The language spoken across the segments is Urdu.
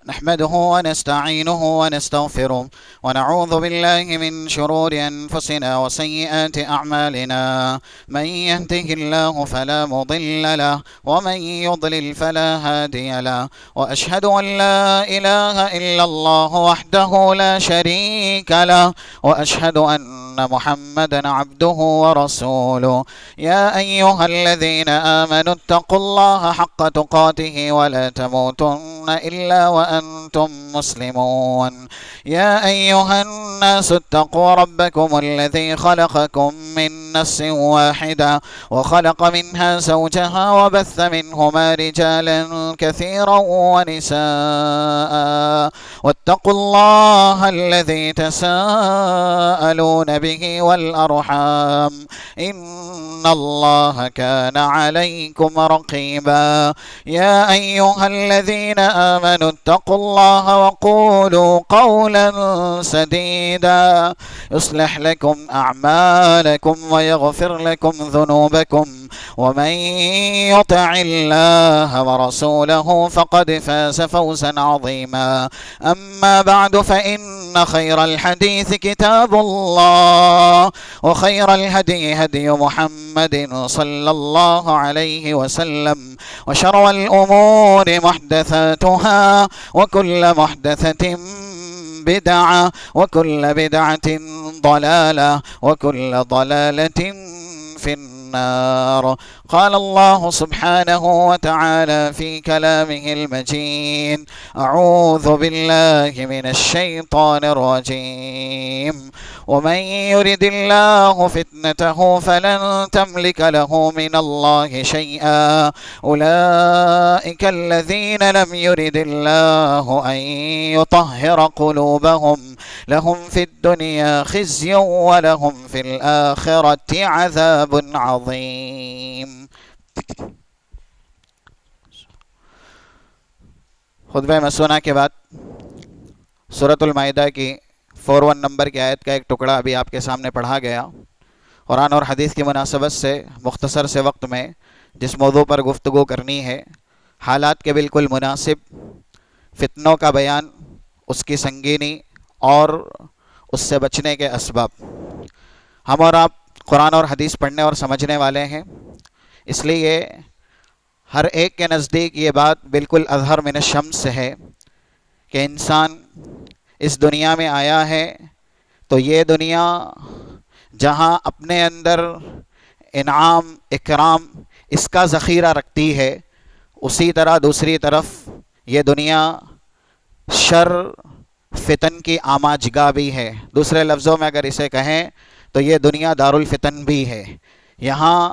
نحمده ونستعينه ونستغفره ونعوذ بالله من شرور أنفسنا وسيئات أعمالنا من يهده الله فلا مضل له ومن يضلل فلا هادي له وأشهد أن لا إله إلا الله وحده لا شريك له وأشهد أن محمدا عبده ورسوله يا أيها الذين آمنوا اتقوا الله حق تقاته ولا تموتن إلا وأنتم مسلمون يا أيها الناس اتقوا ربكم الذي خلقكم من نفس واحدة وخلق منها زوجها وبث منهما رجالا كثيرا ونساء واتقوا الله الذي تساءلون به والأرحام إن الله كان عليكم رقيبا يا أيها الذين آمنوا اتقوا الله وقولوا قولا سديدا يصلح لكم أعمالكم ويغفر لكم ذنوبكم ومن يطع الله ورسوله فقد فاز فوزا عظيما أما بعد فإن خير الحديث كتاب الله وخير الهدي هدي محمد صلى الله عليه وسلم وشر الأمور محدثاتها وكل محدثة بدعة وكل بدعة ضلالة وكل ضلالة في النار قال الله سبحانه وتعالى في كلامه المجيد أعوذ بالله من الشيطان الرجيم ومن يرد الله فتنته فلن تملك له من الله شيئا أولئك الذين لم يرد الله أن يطهر قلوبهم لهم في الدنيا خزي ولهم في الآخرة عذاب عظيم خطبہ مسونہ کے بعد سورۃ المائدہ کی 41 نمبر کی آیت کا ایک ٹکڑا ابھی آپ کے سامنے پڑھا گیا۔ قرآن اور حدیث کی مناسبت سے مختصر سے وقت میں جس موضوع پر گفتگو کرنی ہے، حالات کے بالکل مناسب فتنوں کا بیان، اس کی سنگینی اور اس سے بچنے کے اسباب۔ ہم اور آپ قرآن اور حدیث پڑھنے اور سمجھنے والے ہیں، اس لیے ہر ایک کے نزدیک یہ بات بالکل اظہر من الشمس ہے کہ انسان اس دنیا میں آیا ہے تو یہ دنیا جہاں اپنے اندر انعام اکرام اس کا ذخیرہ رکھتی ہے، اسی طرح دوسری طرف یہ دنیا شر فتن کی آماجگاہ بھی ہے۔ دوسرے لفظوں میں اگر اسے کہیں تو یہ دنیا دارالفتن بھی ہے۔ یہاں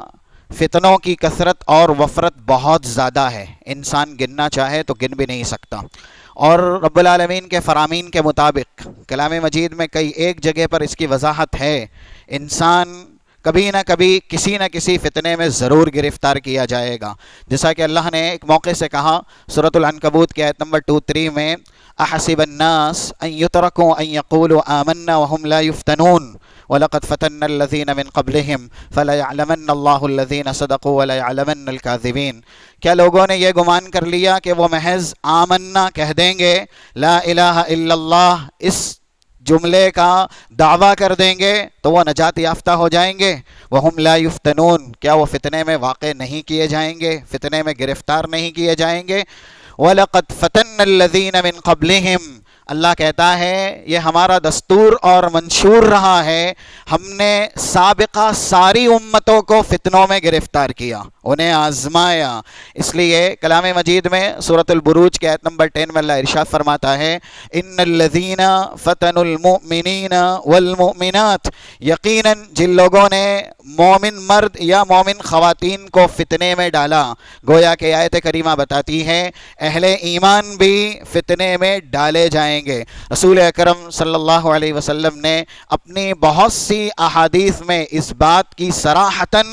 فتنوں کی کثرت اور وفرت بہت زیادہ ہے، انسان گننا چاہے تو گن بھی نہیں سکتا۔ اور رب العالمین کے فرامین کے مطابق کلام مجید میں کئی ایک جگہ پر اس کی وضاحت ہے، انسان کبھی نہ کبھی کسی نہ کسی فتنے میں ضرور گرفتار کیا جائے گا۔ جیسا کہ اللہ نے ایک موقع سے کہا سورۃ العنکبوت کی آیت نمبر 23 میں، احسب الناس ان يتركوا ان يقولوا آمنا وهم لا يفتنون وَلَقَدْ فَتَنَّا الَّذِينَ مِنْ قَبْلِهِمْ فَلَيَعْلَمَنَّ اللَّهُ الَّذِينَ صَدَقُوا وَلَيَعْلَمَنَّ الْكَاذِبِينَ۔ کیا لوگوں نے یہ گمان کر لیا کہ وہ محض آمنا کہہ دیں گے، لا الہ الا اللہ اس جملے کا دعویٰ کر دیں گے تو وہ نجات یافتہ ہو جائیں گے؟ وَهُمْ لَا يُفْتَنُونَ، کیا وہ فتنے میں واقع نہیں کیے جائیں گے، فتنے میں گرفتار نہیں کیے جائیں گے؟ وَلَقَدْ فَتَنَّا الَّذِينَ مِنْ قَبْلِهِمْ، اللہ کہتا ہے یہ ہمارا دستور اور منشور رہا ہے، ہم نے سابقہ ساری امتوں کو فتنوں میں گرفتار کیا، انہیں آزمایا۔ اس لیے کلام مجید میں سورۃ البروج کی آیت نمبر 10 میں اللہ ارشاد فرماتا ہے، ان الذین فتنوا المؤمنین والمؤمنات، یقیناً جن لوگوں نے مومن مرد یا مومن خواتین کو فتنے میں ڈالا، گویا کہ آیت کریمہ بتاتی ہے اہل ایمان بھی فتنے میں ڈالے جائیں گے۔ رسول اکرم صلی اللہ علیہ وسلم نے اپنی بہت سی احادیث میں اس بات کی صراحتاً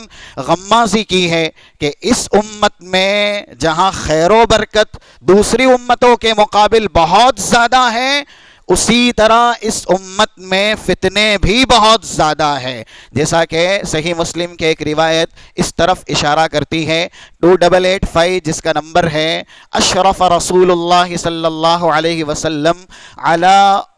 غمازی کی ہے کہ اس امت میں جہاں خیر و برکت دوسری امتوں کے مقابل بہت زیادہ ہے، اسی طرح اس امت میں فتنے بھی بہت زیادہ ہے، جیسا کہ صحیح مسلم کے ایک روایت اس طرف اشارہ کرتی ہے، 2885 جس کا نمبر ہے، اشرف رسول اللہ صلی اللہ علیہ وسلم علی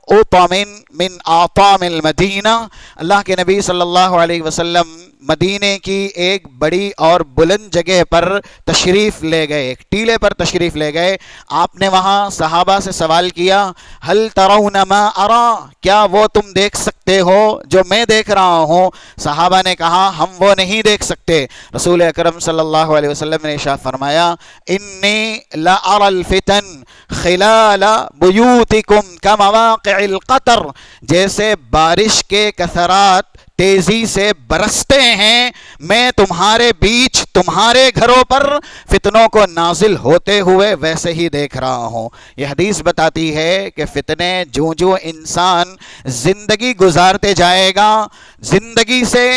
اطم من اطام المدینہ، اللہ کے نبی صلی اللہ علیہ وسلم مدینے کی ایک بڑی اور بلند جگہ پر تشریف لے گئے، ایک ٹیلے پر تشریف لے گئے۔ آپ نے وہاں صحابہ سے سوال کیا، ہل ترون ما ارا، کیا وہ تم دیکھ سکتے ہو جو میں دیکھ رہا ہوں؟ صحابہ نے کہا ہم وہ نہیں دیکھ سکتے۔ رسول اکرم صلی اللہ علیہ وسلم نے ارشاد فرمایا، انی لا اری الفتن خلال بیوتکم کمواقع القطر، جیسے بارش کے قطرات تیزی سے برستے ہیں، میں تمہارے بیچ تمہارے گھروں پر فتنوں کو نازل ہوتے ہوئے ویسے ہی دیکھ رہا ہوں۔ یہ حدیث بتاتی ہے کہ فتنے جو جو انسان زندگی گزارتے جائے گا، زندگی سے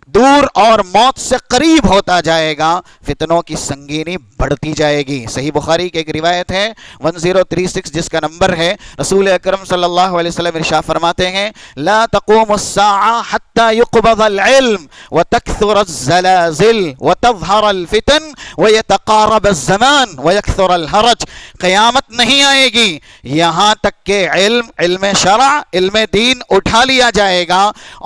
دور اور موت سے قریب ہوتا جائے گا، فتنوں کی سنگینی بڑھتی جائے گی۔ صحیح بخاری کی ایک روایت ہے 1036 جس کا نمبر ہے، رسول اکرم صلی اللہ علیہ وسلم ارشاد فرماتے ہیں، لا تقوم الساعة حتى يقبض العلم وتكثر الزلازل وتظهر الفتن ويتقارب الزمان ويكثر الحرج، قیامت نہیں آئے گی یہاں تک کہ علم شرع، علم دین اٹھا لیا جائے گا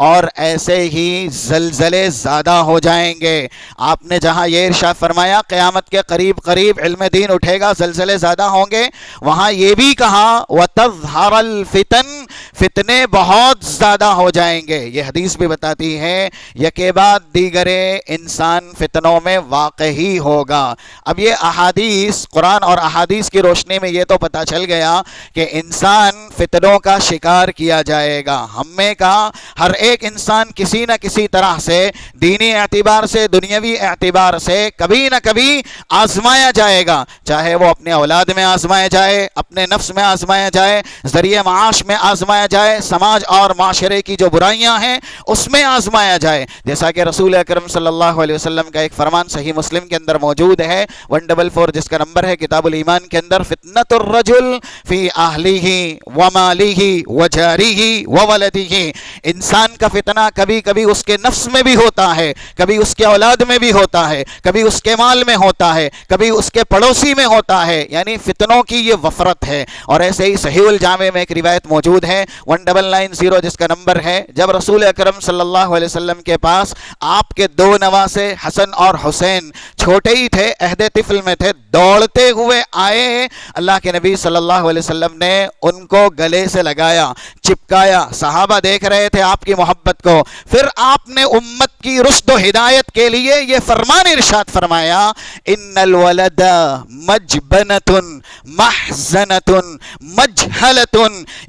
اور ایسے ہی زلزلے زیادہ ہو جائیں گے۔ آپ نے جہاں یہ ارشاد فرمایا قیامت کے قریب قریب علم دین اٹھے گا، زلزلے زیادہ ہوں گے، وہاں یہ بھی کہا وَتَظْهَرَ الْفِتَنِ، فتنے بہت زیادہ ہو جائیں گے۔ یہ حدیث بھی بتاتی ہے یکے بعد دیگرے انسان فتنوں میں واقع ہی ہوگا۔ اب یہ احادیث، قرآن اور احادیث کی روشنی میں یہ تو پتہ چل گیا کہ انسان فتنوں کا شکار کیا جائے گا۔ ہم میں کہا ہر ایک انسان کسی نہ کسی طرح سے دینی اعتبار سے، دنیاوی اعتبار سے کبھی نہ کبھی آزمایا جائے گا، چاہے وہ اپنے اولاد میں آزمایا جائے، اپنے نفس میں آزمایا جائے، ذریعہ معاش میں آزمایا جائے، سماج اور معاشرے کی جو برائیاں ہیں اس میں آزمایا جائے، جیسا کہ رسول اکرم صلی اللہ علیہ وسلم کا ایک فرمان صحیح مسلم کے اندر موجود ہے 144 جس کا نمبر ہے، کتاب الایمان کے اندر، فتنۃ الرجل فی اہلہ ومالہ وجارہ وولدہ، انسان کا فتنہ کبھی کبھی اس کے نفس میں بھی ہوتا ہے، کبھی اس کے اولاد میں بھی ہوتا ہے، کبھی اس کے مال میں ہوتا ہے، کبھی اس کے پڑوسی میں ہوتا ہے، یعنی فتنوں کی یہ وفرت ہے۔ اور ایسے ہی صحیح الجامع میں ایک روایت موجود ہے 1990 جس کا نمبر ہے، جب رسول اکرم صلی اللہ علیہ وسلم کے پاس آپ کے دو نواسے حسن اور حسین چھوٹے ہی تھے، عہد طفل میں تھے، دوڑتے ہوئے آئے، اللہ کے نبی صلی اللہ علیہ وسلم نے ان کو گلے سے لگایا، چپکایا، صحابہ دیکھ رہے تھے آپ کی محبت کو، پھر آپ نے امت کی رشد و ہدایت کے لیے یہ فرمان ارشاد فرمایا، ان الولد مجبنۃ محزنۃ مجہلۃ،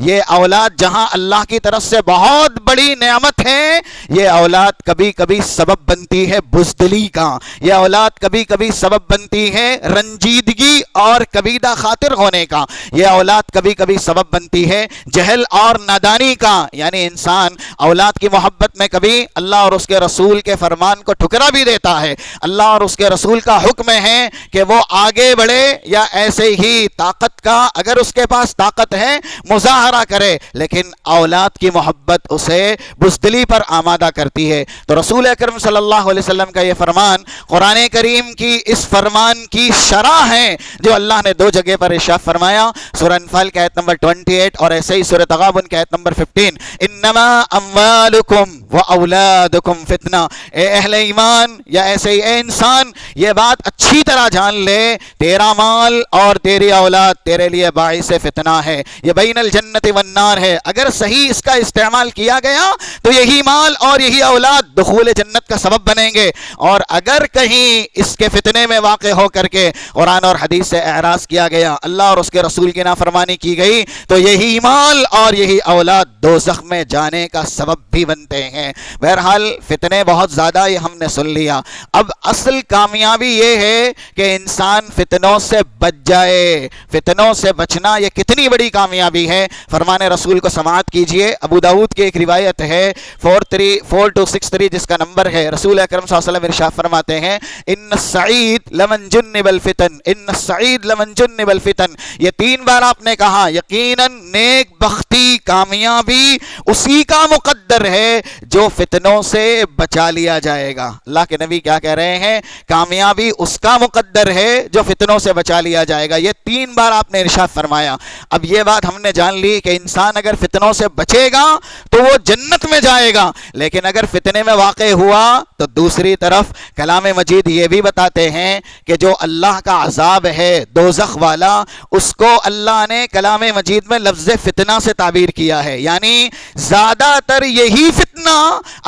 یہ اولاد جہاں اللہ کی طرف سے بہت بڑی نعمت ہے، یہ اولاد کبھی کبھی سبب بنتی ہے بزدلی کا، یہ اولاد کبھی کبھی سبب بنتی ہے رنجیدگی اور کبیدہ خاطر ہونے کا، یہ اولاد کبھی کبھی سبب بنتی ہے جہل اور نادانی کا، یعنی انسان اولاد کی محبت میں کبھی اللہ اور اس کے رسول کے فرمان کو ٹھکرا بھی دیتا ہے، اللہ اور اس کے رسول کا حکم ہے کہ وہ آگے بڑھے یا ایسے ہی طاقت کا اگر اس کے پاس طاقت ہے مظاہرہ کرے، لیکن اولاد کی محبت اسے بزدلی پر آمادہ کرتی ہے۔ تو رسول اکرم صلی اللہ علیہ وسلم کا یہ فرمان قرآن کریم کی اس فرمان کی شرح ہے جو اللہ نے دو جگہ پر ارشاد فرمایا، سورہ انفال کی آیت نمبر 28 اور ایسے ہی سورہ تغابن کی آیت نمبر 15، انما اموالکم و اولادکم فتنہ، اے اہل ایمان یا ایسے ہی اے انسان یہ بات اچھی طرح جان لے، تیرا مال اور تیری اولاد تیرے لیے باعث فتنہ ہے، یہ بین الجنت والنار ہے، اگر صحیح اس کا استعمال کیا گیا تو یہی مال اور یہی اولاد دخول جنت کا سبب بنیں گے، اور اگر کہیں اس کے فتنے میں واقع ہو کر کے قرآن اور حدیث سے اعراض کیا گیا، اللہ اور اس کے رسول کی نافرمانی کی گئی، تو یہی مال اور یہی اولاد دوزخ میں جانے کا سبب بھی بنتے ہیں۔ ہیں۔ بہرحال فتنے بہت زیادہ یہ ہم نے سن لیا، اب اصل کامیابی یہ ہے کہ انسان فتنوں سے بچ جائے۔ فتنوں سے بچنا یہ کتنی بڑی کامیابی ہے، فرمان رسول کو سماعت کیجئے۔ ابو داؤد کی ایک روایت ہے 4263 جس کا نمبر ہے، رسول اکرم صلی اللہ علیہ وسلم ارشاد فرماتے ہیں ان السعید لمن جنب الفتن، ان السعید لمن جنب الفتن، یہ 3 بار آپ نے کہا، یقیناً نیک بختی کامیابی اسی کا مقدر ہے جو فتنوں سے بچا لیا جائے گا۔ اللہ کے نبی کیا کہہ رہے ہیں؟ کامیابی اس کا مقدر ہے جو فتنوں سے بچا لیا جائے گا، یہ 3 بار آپ نے ارشاد فرمایا۔ اب یہ بات ہم نے جان لی کہ انسان اگر فتنوں سے بچے گا تو وہ جنت میں جائے گا، لیکن اگر فتنے میں واقع ہوا تو دوسری طرف کلام مجید یہ بھی بتاتے ہیں کہ جو اللہ کا عذاب ہے دوزخ والا، اس کو اللہ نے کلام مجید میں لفظ فتنہ سے تعبیر کیا ہے، یعنی زیادہ تر یہی فتنہ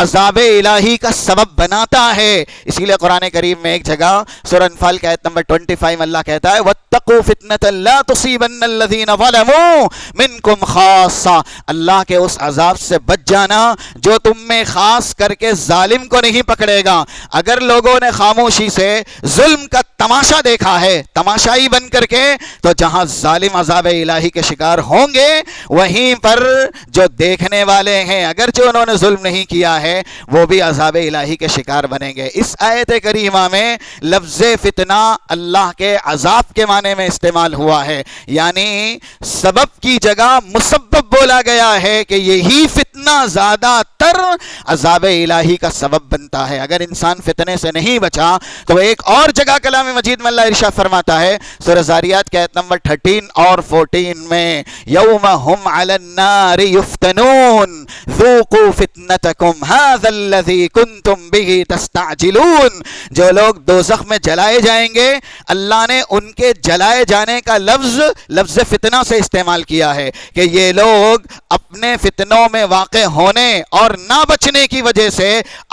عذاب الہی کا سبب بناتا ہے۔ اسی لیے قرآن کریم میں ایک جگہ سورہ انفال کی آیت نمبر 25 میں اللہ کہتا ہے وَاتَّقُوا فِتْنَةً لَا تُصِيبَنَّ الَّذِينَ ظَلَمُوا مِنْكُمْ خَاصَّةً، اللہ کے اس عذاب سے بچ جانا جو تم میں خاص کر کے ظالم کو نہیں پکڑے گا۔ اگر لوگوں نے خاموشی سے ظلم کا تماشا دیکھا ہے تماشائی بن کر کے، تو جہاں ظالم عذاب الہی کے شکار ہوں گے وہیں پر جو دیکھنے والے ہیں اگرچہ انہوں نے ظلم نہیں کیا ہے وہ بھی عذاب الہی کے شکار بنیں گے۔ اس آیت کریمہ میں لفظ فتنہ اللہ کے عذاب کے معنی میں استعمال ہوا ہے، یعنی سبب کی جگہ مسبب بولا گیا ہے کہ یہی فتنہ زیادہ تر عذاب الہی کا سبب بنتا ہے۔ اگر انسان فتنے سے نہیں بچا تو ایک اور جگہ کلام مجید میں اللہ ارشاد فرماتا ہے سورہ زاریات کی آیت نمبر 13 اور 14 میں یوم ہم علی النار یفتنون ذوقوا فتنتکم ھذا الذی کنتم بہ تستعجلون، جو لوگ دوزخ میں جلائے جائیں گے اللہ نے ان کے جلائے جانے کا لفظ فتنہ سے استعمال کیا ہے کہ یہ لوگ اپنے فتنوں میں واقع ہونے اور نہ بچنے کی وجہ سے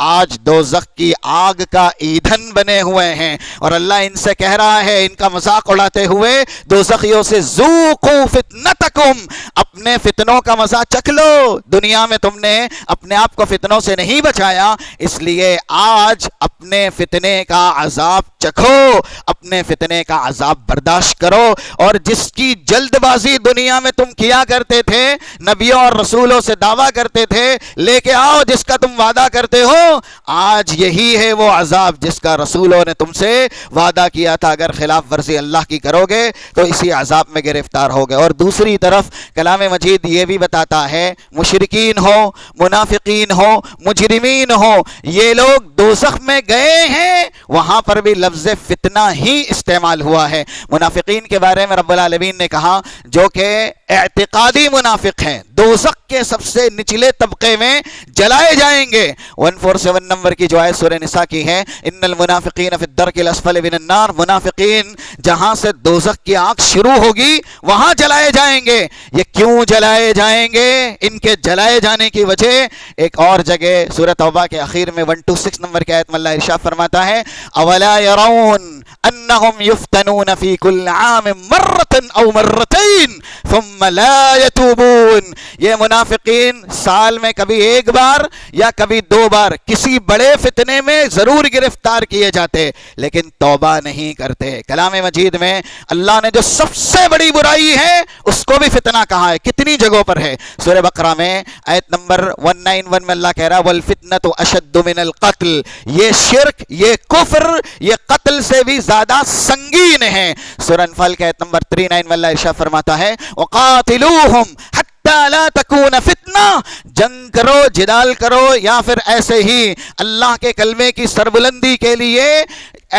آج دوزخ کی آگ کا ایندھن بنے ہوئے ہیں، اور اللہ ان سے کہہ رہا ہے ان کا مذاق اڑاتے ہوئے دوزخیوں سے ذوقوا فتنتکم، اپنے فتنوں کا مزہ چکھ لو، دنیا میں تم نے اپنے آپ کو فتنوں سے نہیں بچایا اس لیے آج اپنے فتنے کا عذاب چکھو، اپنے فتنے کا عذاب برداشت کرو، اور جس کی جلد بازی دنیا میں تم کیا کرتے تھے، نبیوں اور رسولوں سے دعویٰ کرتے تھے لے کے آؤ جس کا تم وعدہ کرتے ہو، آج یہی ہے وہ عذاب جس کا رسولوں نے تم سے وعدہ کیا تھا، اگر خلاف ورزی اللہ کی کرو گے تو اسی عذاب میں گرفتار ہوگے۔ اور دوسری طرف کلام مجید یہ بھی بتاتا ہے مشرکین ہو، منافقین ہو، مجرمین ہو، یہ لوگ دوزخ میں گئے ہیں وہاں پر بھی لفظ فتنہ ہی استعمال ہوا ہے۔ منافقین کے بارے میں رب العالمین نے کہا جو کہ اعتقادی منافق ہیں دوزخ کے سب سے نچلے طبقے میں جلائے جائیں گے۔ 147 نمبر کی جو آیت سورہ نساء کی ہے ان المنافقین فی الدرک الاسفل من النار، منافقین جہاں سے دوزخ کی آگ شروع ہوگی وہاں جلائے جائیں گے۔ یہ کیوں جلائے جائیں گے؟ ان کے جلائے جانے کی وجہ ایک اور جگہ سورہ توبہ کے اخیر میں 126 نمبر کی آیت میں اللہ ارشاد فرماتا ہے اولا يرون انہم یفتنون فی کل عام مرۃ او مرتین ثم لا یتوبون، یہ منافقین سال میں کبھی ایک بار یا کبھی 2 بار کسی بڑے فتنے میں ضرور گرفتار کیے جاتے لیکن توبہ نہیں کرتے۔ کلام مجید میں اللہ نے جو سب سے بڑی برائی ہے اس کو بھی فتنہ کہا ہے، کتنی جگہوں پر ہے؟ سورہ بقرہ میں آیت نمبر 191 میں اللہ کہہ رہا ہے وَالْفِتْنَةُ أَشَدُّ مِنَ الْقَتْلِ، یہ شرک، یہ کفر، یہ قتل سے بھی زیادہ سنگین ہے۔ سورہ انفال کے آیت نمبر 39 میں اللہ ارشاد فرماتا ہے وَقَاتِلُوهُمْ حَتَّى لَا تَكُونَ فِتْنَةٌ، جنگ کرو، جدال کرو، یا پھر ایسے ہی اللہ کے کلمے کی سربلندی کے لیے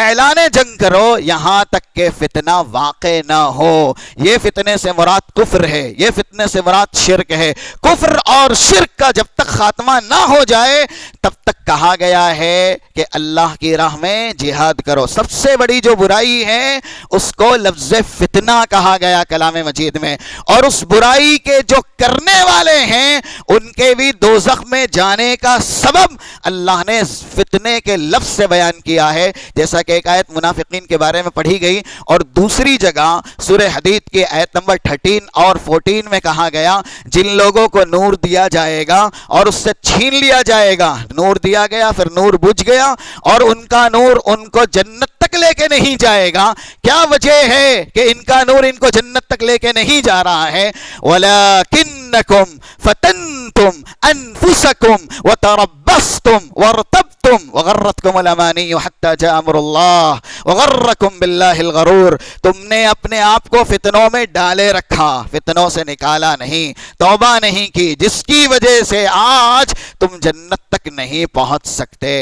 اعلان جنگ کرو یہاں تک کہ فتنہ واقع نہ ہو۔ یہ فتنے سے مراد کفر ہے، یہ فتنے سے مراد شرک ہے۔ کفر اور شرک کا جب تک خاتمہ نہ ہو جائے تب تک کہا گیا ہے کہ اللہ کی راہ میں جہاد کرو. سب سے بڑی جو برائی ہے اس کو لفظ فتنہ کہا گیا کلام مجید میں, اور اس برائی کے جو کرنے والے ہیں ان کے بھی دوزخ میں جانے کا سبب اللہ نے فتنے کے لفظ سے بیان کیا ہے, جیسا کہ ایک آیت منافقین کے بارے میں پڑھی گئی, اور دوسری جگہ سورہ حدید کی آیت نمبر 13 اور 14 میں کہا گیا جن لوگوں کو نور دیا جائے گا اور اس سے چھین لیا جائے گا, نور دیا گیا پھر نور بجھ گیا اور ان کا نور ان کو جنت تک لے کے نہیں جائے گا. کیا وجہ ہے کہ ان کا نور ان کو جنت تک لے کے نہیں جا رہا ہے؟ وَلَكِنَّكُمْ فَتَنْتُمْ أَنفُسَكُمْ وَتَرَبَّصْتُمْ وَارْتَبْتُمْ وَغَرَّتْكُمُ الْأَمَانِيُّ حَتَّى جَاءَ أَمْرُ اللَّهِ وَغَرَّكُمْ بِاللَّهِ الْغَرُورُ. تم نے اپنے آپ کو فتنوں میں ڈالے رکھا, فتنوں سے نکالا نہیں, توبہ نہیں کی, جس کی وجہ سے آج تم جنت تک نہیں پہنچ سکتے.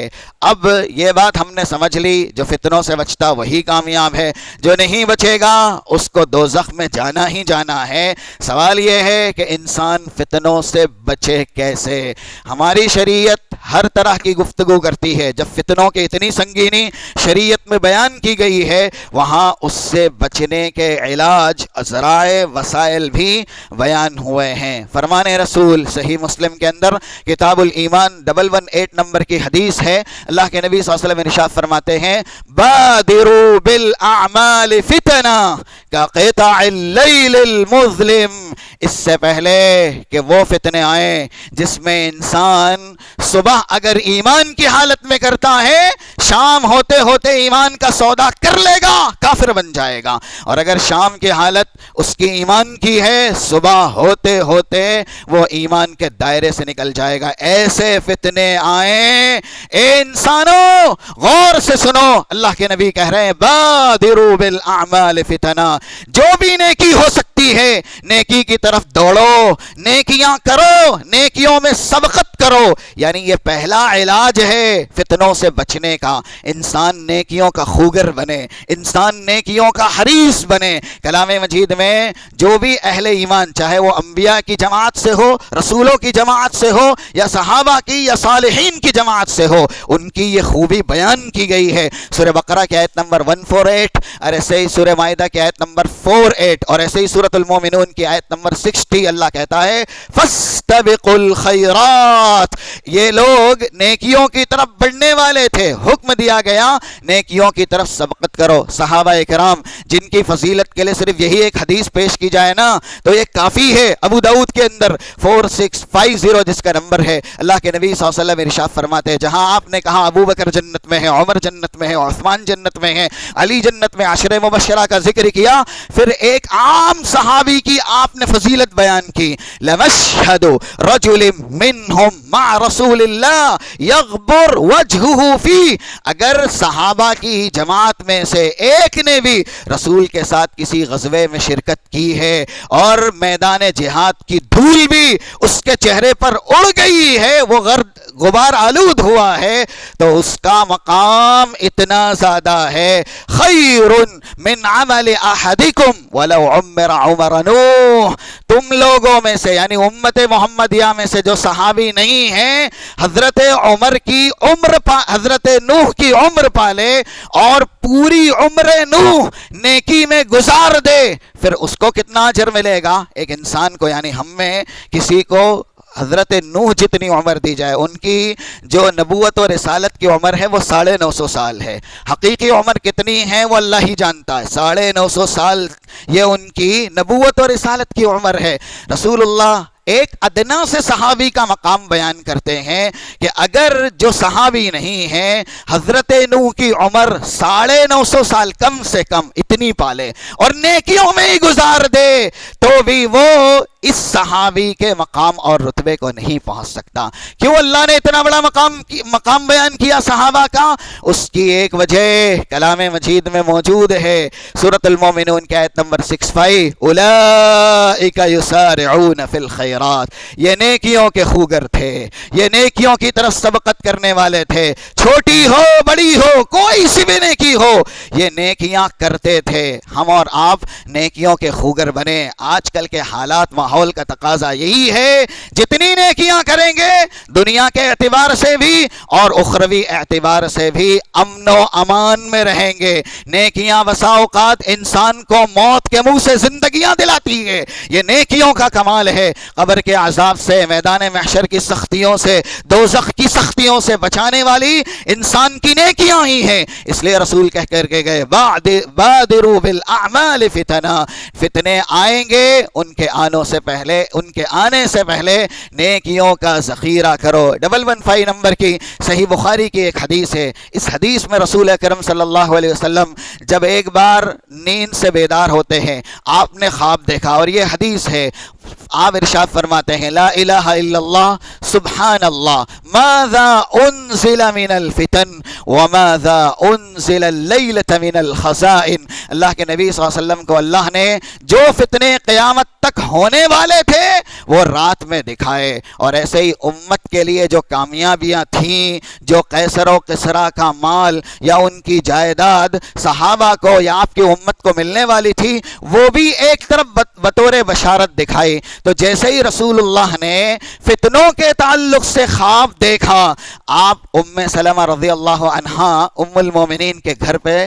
اب یہ بات ہم نے سمجھ لی, جو فتنوں سے بچتا وہی کامیاب ہے, جو نہیں بچے گا اس کو دوزخ میں جانا ہی جانا ہے. سوال یہ ہے کہ انسان فتنوں سے بچے کیسے؟ ہماری شریعت ہر طرح کی گفتگو کرتی ہے. جب فتنوں کی اتنی سنگینی شریعت میں بیان کی گئی ہے, وہاں اس سے بچنے کے علاج, ذرائع, وسائل بھی بیان ہوئے ہیں. فرمان رسول صحیح مسلم کے اندر کتاب الایمان 118 نمبر کی حدیث ہے. اللہ کے نبی صلی اللہ علیہ وسلم ارشاد فرماتے ہیں بادروا بالاعمال فتنہ کقطع اللیل المظلم. اس سے پہلے کہ وہ فتنے آئیں جس میں انسان صبح اگر ایمان کی حالت میں کرتا ہے, شام ہوتے ہوتے ایمان کا سودا کر لے گا, کافر بن جائے گا, اور اگر شام کی حالت اس کی ایمان کی ہے, صبح ہوتے ہوتے وہ ایمان کے دائرے سے نکل جائے گا. ایسے فتنے آئیں, اے انسانوں غور سے سنو, اللہ کے نبی کہہ رہے ہیں بادروا بالاعمال فتنہ, جو بھی نیکی ہو سکتی ہے نیکی کی طرف دوڑو, نیکیاں کرو, نیکیوں میں سبقت کرو. یعنی یہ پہلا علاج ہے فتنوں سے بچنے کا. انسان نیکیوں کا خوگر بنے, انسان نیکیوں کا حریص بنے. کلام مجید میں جو بھی اہل ایمان, چاہے وہ انبیاء کی جماعت سے ہو, رسولوں کی جماعت سے ہو, یا صحابہ کی یا صالحین کی جماعت سے ہو, ان کی یہ خوبی بیان کی گئی ہے. سورہ بقرہ کی آیت نمبر 148, اور ایسے ہی سورہ مائدہ کی آیت نمبر 48, اور ایسے ہی سورۃ المومنون کی آیت نمبر 60. اللہ کہتا ہے فاستبقوا الخیرات, یہ لوگ نیکیوں کی طرف بڑھنے والے تھے, حکم دیا گیا نیکیوں کی طرف سبقت کرو. صحابہ کرام جن کی فضیلت کے لیے صرف یہی ایک حدیث پیش کی جائے نا تو یہ کافی ہے. ابو داؤد کے اندر 4650 جس کا نمبر ہے, اللہ کے نبی صلی اللہ علیہ وسلم ارشاد فرماتے ہیں جہاں آپ نے کہا ابو بکر جنت میں ہے, عمر جنت میں ہے, عثمان جنت میں ہے, علی جنت میں, عشرہ مبشرہ کا ذکر کیا, پھر ایک عام صحابی کی آپ نے فضیلت بیان کی. لمشہد رجل منہم مع رسول اللہ یغبر وجہہ فی, اگر صحابہ کی جماعت میں سے ایک نے بھی رسول کے ساتھ کسی غزوے میں شرکت کی ہے اور میدان جہاد کی دھول بھی اس کے چہرے پر اڑ گئی ہے, وہ غبار آلود ہوا ہے, تو اس کا مقام اتنا زیادہ ہے. خیر من عمل احدکم ولو عمر عمر نوح, تم لوگوں میں سے یعنی امت محمدیہ میں سے جو صحابی نہیں ہیں, حضرت عمر کی عمر حضرت نوح کی عمر پالے اور پوری عمر نوح نیکی میں گزار دے, پھر اس کو کتنا اجر ملے گا؟ ایک انسان کو, یعنی ہم میں کسی کو حضرت نوح جتنی عمر دی جائے, ان کی جو نبوت اور رسالت کی عمر ہے وہ 950 سال ہے. حقیقی عمر کتنی ہے وہ اللہ ہی جانتا ہے. 950 سال یہ ان کی نبوت اور رسالت کی عمر ہے. رسول اللہ ایک ادنا سے صحابی کا مقام بیان کرتے ہیں کہ اگر جو صحابی نہیں ہے حضرت نوح کی عمر 950 سال کم سے کم اتنی پالے اور نیکیوں میں ہی گزار دے, تو بھی وہ اس صحابی کے مقام اور رتبے کو نہیں پہنچ سکتا. کیوں اللہ نے اتنا بڑا مقام بیان کیا صحابہ کا؟ اس کی ایک وجہ کلام مجید میں موجود ہے. سورۃ المومنون کی آیت نمبر 65, اولئک یسارعون فی الخیرات, یہ نیکیوں کے خوگر تھے, یہ نیکیوں کی طرف سبقت کرنے والے تھے, چھوٹی ہو بڑی ہو کوئی سی بھی نیکی ہو یہ نیکیاں کرتے تھے. ہم اور آپ نیکیوں کے خوگر بنے. آج کل کے حالات ماحول کا تقاضا یہی ہے، جتنی نیکیاں کریں گے دنیا کے اعتبار سے بھی اور اخروی اعتبار سے بھی امن و امان میں رہیں گے۔ نیکیاں بسا اوقات انسان کو موت کے منہ سے زندگیاں دلاتی ہے، یہ نیکیوں کا کمال ہے۔ قبر کے عذاب سے، میدان محشر کی سختیوں سے، دوزخ کی سختیوں سے بچانے والی انسان کی نیکیاں ہی ہیں۔ اس لیے رسول کہہ کر کے گئے بادروا بالاعمال فتنا، فتنے آئیں گے، ان کے آنے سے پہلے نیکیوں کا ذخیرہ کرو۔ 115 نمبر کی صحیح بخاری کی ایک حدیث ہے۔ اس حدیث میں رسول اکرم صلی اللہ علیہ وسلم جب ایک بار نیند سے بیدار ہوتے ہیں، آپ نے خواب دیکھا، اور یہ حدیث ہے، آپ ارشاد فرماتے ہیں لا الہ الا اللہ سبحان اللہ ماذا انزل من الفتن وماذا انزل اللیلة من الخزائن۔ اللہ کے نبی صلی اللہ علیہ وسلم کو اللہ نے جو فتنے قیامت تک ہونے والے تھے وہ رات میں دکھائے، اور ایسے ہی امت کے لیے جو کامیابیاں تھیں، جو قیصر و کسریٰ کا مال یا ان کی جائیداد صحابہ کو یا آپ کی امت کو ملنے والی تھی، وہ بھی ایک طرف بطور بشارت دکھائی۔ تو جیسے ہی رسول اللہ نے فتنوں کے تعلق سے خواب دیکھا، آپ ام سلمہ رضی اللہ عنہا ام المومنین کے گھر پہ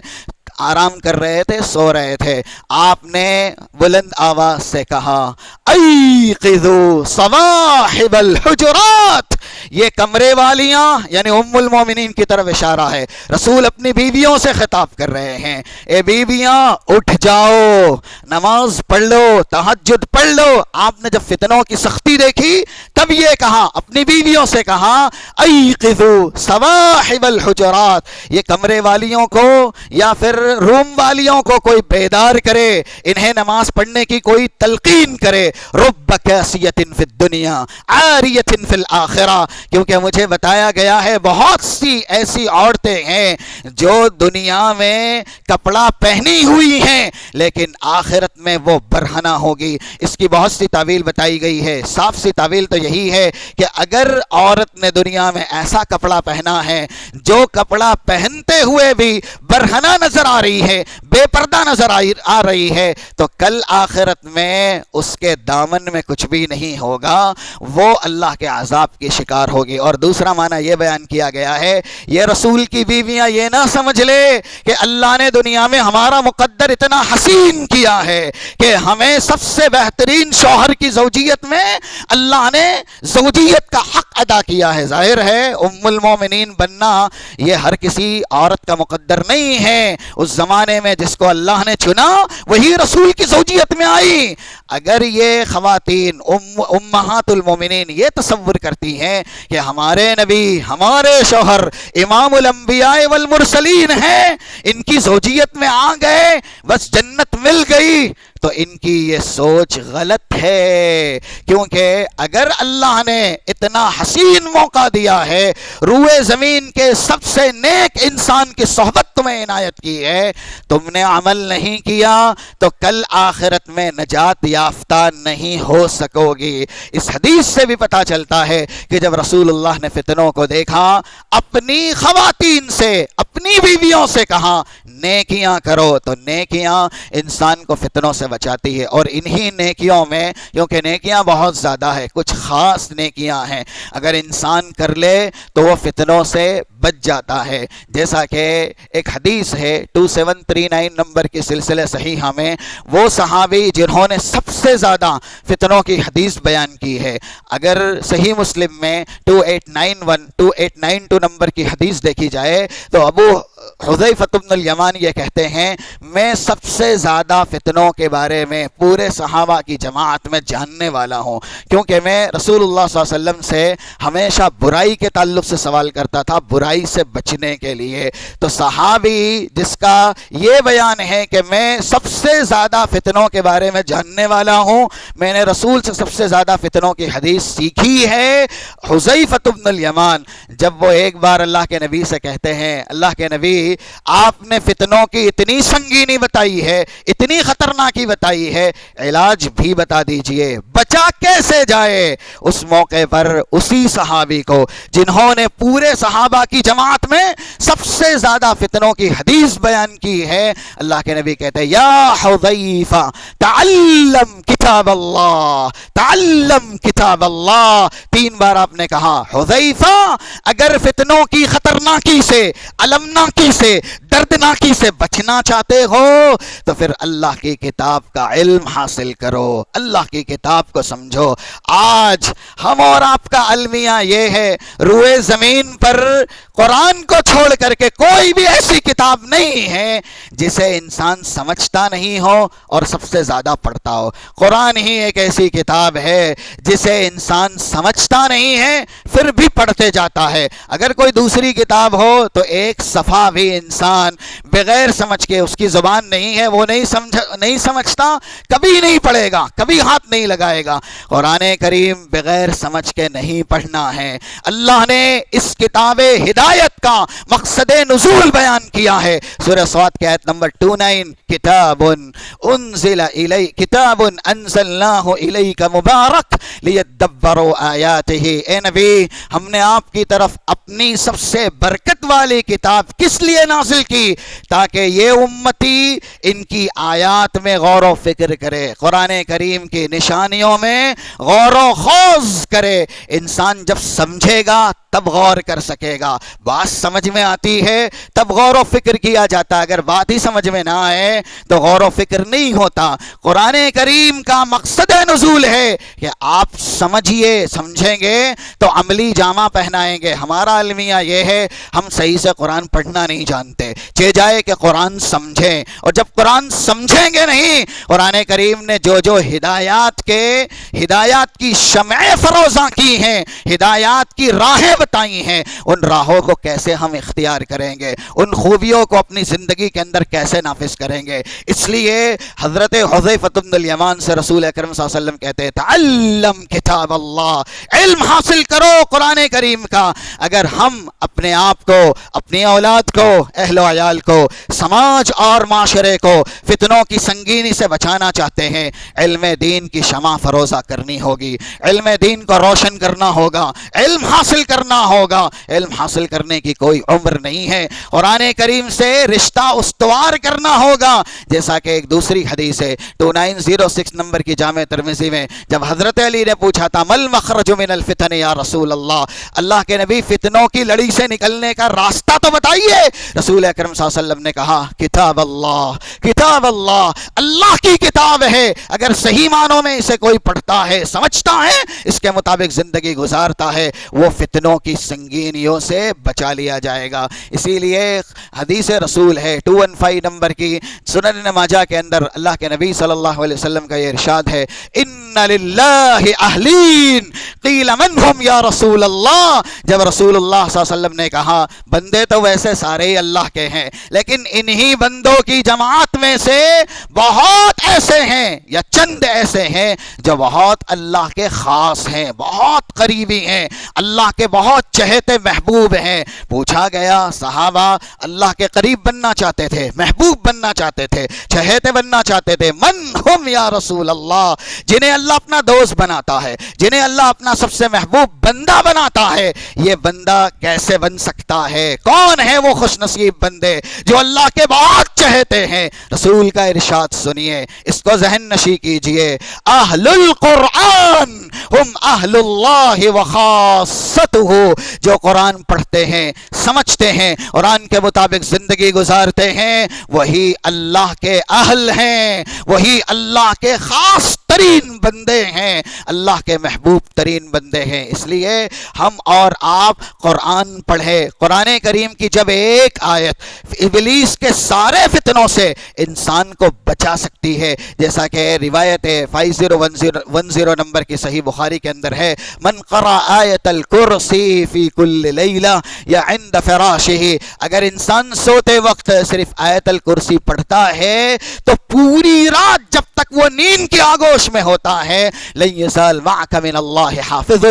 آرام کر رہے تھے، سو رہے تھے، آپ نے بلند آواز سے کہا ایقظوا صواحب الحجرات۔ یہ کمرے والیاں یعنی ام المومنین کی طرف اشارہ ہے، رسول اپنی بیویوں سے خطاب کر رہے ہیں، اے بیویاں اٹھ جاؤ، نماز پڑھ لو، تہجد پڑھ لو۔ آپ نے جب فتنوں کی سختی دیکھی تب یہ کہا، اپنی بیویوں سے کہا ایقظوا صواحب الحجرات، یہ کمرے والیوں کو یا پھر روم والیوں کو کوئی بیدار کرے، انہیں نماز پڑھنے کی کوئی تلقین کرے۔ رب کاسیۃ فی الدنیا عاریۃ فی الآخرہ، کیونکہ مجھے بتایا گیا ہے بہت سی ایسی عورتیں ہیں جو دنیا میں کپڑا پہنی ہوئی ہیں لیکن آخرت میں وہ برہنہ ہوگی۔ اس کی بہت سی تعویل بتائی گئی ہے، صاف سی تعویل تو یہی ہے کہ اگر عورت نے دنیا میں ایسا کپڑا پہنا ہے جو کپڑا پہنتے ہوئے بھی برہنہ نظر آ رہی ہے، بے پردہ نظر آ رہی ہے، تو کل آخرت میں اس کے دامن میں کچھ بھی نہیں ہوگا، وہ اللہ کے عذاب کی شکار ہوگی۔ اور دوسرا معنی یہ بیان کیا گیا ہے، یہ رسول کی بیویاں یہ نہ سمجھ لے کہ اللہ نے دنیا میں ہمارا مقدر اتنا حسین کیا ہے کہ ہمیں سب سے بہترین شوہر کی زوجیت میں اللہ نے زوجیت کا حق ادا کیا ہے۔ ظاہر ہے ام المومنین بننا یہ ہر کسی عورت کا مقدر نہیں ہے، اس زمانے میں جس کو اللہ نے چنا وہی رسول کی زوجیت میں آئی۔ اگر یہ خواتین امہات المومنین یہ تصور کرتی ہیں کہ ہمارے نبی، ہمارے شوہر امام الانبیاء والمرسلین ہیں، ان کی زوجیت میں آ گئے بس جنت مل گئی، تو ان کی یہ سوچ غلط ہے، کیونکہ اگر اللہ نے اتنا حسین موقع دیا ہے، روئے زمین کے سب سے نیک انسان کی صحبت تمہیں عنایت کی ہے، تم نے عمل نہیں کیا تو کل آخرت میں نجات یافتہ نہیں ہو سکو گی۔ اس حدیث سے بھی پتہ چلتا ہے کہ جب رسول اللہ نے فتنوں کو دیکھا، اپنی خواتین سے، اپنی بیویوں سے کہا نیکیاں کرو، تو نیکیاں انسان کو فتنوں سے بچاتی ہے۔ اور انہی نیکیوں میں، کیونکہ نیکیاں بہت زیادہ ہے، کچھ خاص نیکیاں ہیں، اگر انسان کر لے تو وہ فتنوں سے بچ جاتا ہے۔ جیسا کہ ایک حدیث ہے 2739 نمبر کی سلسلہ صحیحہ میں، وہ صحابی جنہوں نے سب سے زیادہ فتنوں کی حدیث بیان کی ہے، اگر صحیح مسلم میں 2892 نمبر کی حدیث دیکھی جائے تو ابو حذیفہ بن الیمان یہ کہتے ہیں، میں سب سے زیادہ فتنوں کے بارے میں پورے صحابہ کی جماعت میں جاننے والا ہوں، کیونکہ میں رسول اللہ صلی اللہ علیہ وسلم سے ہمیشہ برائی کے تعلق سے سوال کرتا تھا، برائی سے بچنے کے لیے۔ تو صحابی جس کا یہ بیان ہے کہ میں سب سے زیادہ فتنوں کے بارے میں جاننے والا ہوں، میں نے رسول سے سب سے زیادہ فتنوں کی حدیث سیکھی ہے، حذیفہ بن الیمان، جب وہ ایک بار اللہ کے نبی سے کہتے ہیں، اللہ کے نبی آپ نے فتنوں کی اتنی سنگینی بتائی ہے، اتنی خطرناکی بتائی ہے، علاج بھی بتا دیجئے، بچا کیسے جائے۔ اس موقع پر اسی صحابی کو جنہوں نے پورے صحابہ کی جماعت میں سب سے زیادہ فتنوں کی حدیث بیان کی ہے. اللہ کے نبی کہتے ہیں یا حذیفہ تعلم کتاب اللہ، تعلم کتاب اللہ. 3 بار آپ نے کہا حذیفہ اگر فتنوں کی خطرناکی سے، المناکی سے، دردناکی سے بچنا چاہتے ہو تو پھر اللہ کی کتاب کا علم حاصل کرو، اللہ کی کتاب کو سمجھو. آج ہم اور آپ کا المیہ یہ ہے، روئے زمین پر قرآن کو چھوڑ کر کے کوئی بھی ایسی کتاب نہیں ہے جسے انسان سمجھتا نہیں ہو اور سب سے زیادہ پڑھتا ہو. قرآن ہی ایک ایسی کتاب ہے جسے انسان سمجھتا نہیں ہے پھر بھی پڑھتے جاتا ہے. اگر کوئی دوسری کتاب ہو تو ایک صفحہ بھی انسان بغیر سمجھ کے، اس کی زبان نہیں ہے، وہ نہیں سمجھتا، کبھی نہیں پڑھے گا، کبھی ہاتھ نہیں لگائے گا. قرآن کریم بغیر سمجھ کے نہیں پڑھنا ہے. اللہ نے اس کتاب ہدایت کا مقصد نزول بیان کیا ہے. سورہ صاد کی آیت نمبر 29 کتاب انزلناہ الیک مبارک لیدبروا آیاتہ. اے نبی ہم نے آپ کی طرف اپنی سب سے برکت والی کتاب کس لیے نازل کی؟ تاکہ یہ امتی ان کی آیات میں غور و فکر کرے، قرآن کریم کی نشانیوں میں غور و خوض کرے. انسان جب سمجھے گا تب غور کر سکے گا. بات سمجھ میں آتی ہے تب غور و فکر کیا جاتا ہے، اگر بات ہی سمجھ میں نہ آئے تو غور و فکر نہیں ہوتا. قرآن کریم کا مقصد نزول ہے کہ آپ سمجھیے، سمجھیں گے تو عملی جامہ پہنائیں گے. ہمارا المیہ یہ ہے ہم صحیح سے قرآن پڑھنا نہیں جانتے، چاہے جائے کہ قرآن سمجھیں، اور جب قرآن سمجھیں گے نہیں، قرآن کریم نے جو ہدایات کی شمعیں فروزاں کی ہیں، ہدایات کی راہیں بتائی ہیں، ان راہوں کو کیسے ہم اختیار کریں گے، ان خوبیوں کو اپنی زندگی کے اندر کیسے نافذ کریں گے. اس لیے حضرت حذیفہ بن الیمان سے رسول اکرم صلی اللہ علیہ وسلم کہتے ہیں تعلم کتاب اللہ، علم حاصل کرو قرآن کریم کا. اگر ہم اپنے آپ کو، اپنی اولاد کو، اہل و عیال کو، سماج اور معاشرے کو فتنوں کی سنگینی سے بچانا چاہتے ہیں، علم دین کی شمع فروزہ کرنی ہوگی، علم دین کو روشن کرنا ہوگا، علم حاصل کرنا ہوگا. علم حاصل کرنے کی کوئی عمر نہیں ہے. قرآن کریم سے رشتہ استوار کرنا ہوگا. جیسا کہ ایک دوسری حدیث ہے 2906 نمبر کی جامع ترمذی میں، جب حضرت علی نے پوچھا تھا مل مخرج من الفتن یا رسول اللہ، اللہ کے نبی فتنوں کی لڑی سے نکلنے کا راستہ تو بتائیے. رسول اکرم صلی اللہ علیہ وسلم نے کہا کتاب اللہ، کتاب اللہ، اللہ کی کتاب ہے. اگر صحیح معنوں میں اسے کوئی پڑھتا ہے، سمجھتا ہے، اس کے مطابق زندگی گزارتا ہے، وہ فتنوں کی سنگینیوں سے بچا لیا جائے گا. اسی لیے حدیث رسول ہے 215 نمبر کی سنن ماجہ کے اندر اللہ کے نبی صلی اللہ علیہ وسلم کا یہ ارشاد ہے ان للہ اہلین قیل من ہم یا رسول اللہ. جب رسول اللہ صلی اللہ علیہ وسلم نے کہا بندے تو ویسے سارے ہی اللہ کے ہیں، لیکن انہی بندوں کی جماعت میں سے بہت ایسے ہیں یا چند ایسے ہیں جو بہت اللہ کے خاص ہیں، بہت قریبی ہیں، اللہ کے بہت چہتے محبوب ہیں. پوچھا گیا صحابہ اللہ کے قریب بننا چاہتے تھے، محبوب بننا چاہتے تھے، چہتے بننا چاہتے تھے، من ہم یا رسول اللہ، جنہیں اللہ اپنا دوست بناتا ہے، جنہیں اللہ اپنا سب سے محبوب بندہ بناتا ہے، یہ بندہ کیسے بن سکتا ہے؟ کون ہے وہ خوش نصیب بندے جو اللہ کے بہت چہتے ہیں؟ رسول کا ارشاد سنیے، اس کو ذہن نشی کیجئے، اہل القرآن ہم اہل اللہ وخاصتہ. جو قرآن پڑھتے ہیں، سمجھتے ہیں، قرآن کے مطابق زندگی گزارتے ہیں، وہی اللہ کے اہل ہیں، وہی اللہ کے خاص ترین بندے ہیں، اللہ کے محبوب ترین بندے ہیں. اس لیے ہم اور آپ قرآن پڑھے. قرآن کریم کی جب ایک آیت ابلیس کے سارے فتنوں سے انسان کو بچا سکتی ہے، جیسا کہ روایت 5010 نمبر کی صحیح بخاری کے اندر ہے من قرأ آیت الکرسی فی کل لیلہ یا عند فراشہ، اگر انسان سوتے وقت صرف آیت الکرسی پڑھتا ہے تو پوری رات جب تک وہ نیند کی آگوش میں ہوتا ہے لن یزال معک من اللہ حافظ،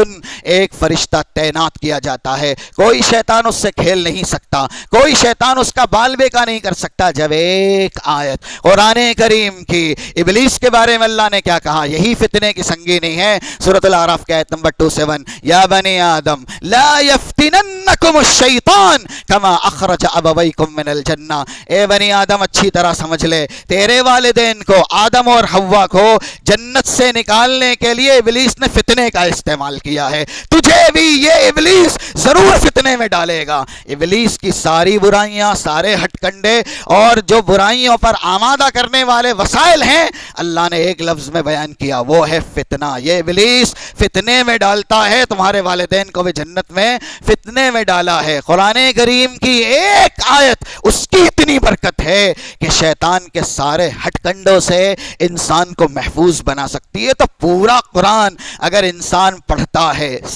ایک فرشتہ تعینات کیا جاتا ہے. کوئی شیطان اس سے کھیل نہیں سکتا، کوئی شیطان اس کا بال بیکا نہیں کر سکتا. جب ایک آیت قرآن کریم کی ابلیس کے بارے میں اللہ نے کیا کہا، یہی فتنے کی سنگینی ہے. سورۃ الاعراف کی آیت نمبر 27 یا بنی آدم لا یفتننکم الشیطان الشیطان کما اخرج ابویکم من الجنہ. اے بنی آدم اچھی طرح سمجھ لے, تیرے والدین کو آدم اور حوا کو جنت سے نکالنے کے لیے ابلیس نے فتنے کا استعمال کیا ہے. تجھے بھی یہ ابلیس ضرور فتنے میں ڈالے گا. ابلیس کی ساری برائیاں, سارے ہٹ کنڈے اور جو برائیوں پر آمادہ کرنے والے وسائل ہیں, اللہ نے ایک لفظ میں بیان کیا, وہ ہے فتنہ. یہ ابلیس فتنے میں ڈالتا ہے. تمہارے والدین کو بھی جنت میں فتنے میں ڈالا ہے. قرآن کریم کی ایک آیت اس کی اتنی برکت ہے کہ شیطان کے سارے ہٹ کنڈوں سے انسان کو محفوظ بنا سکتی ہے. تو پورا قرآن اگر انسان پڑھتا ہے,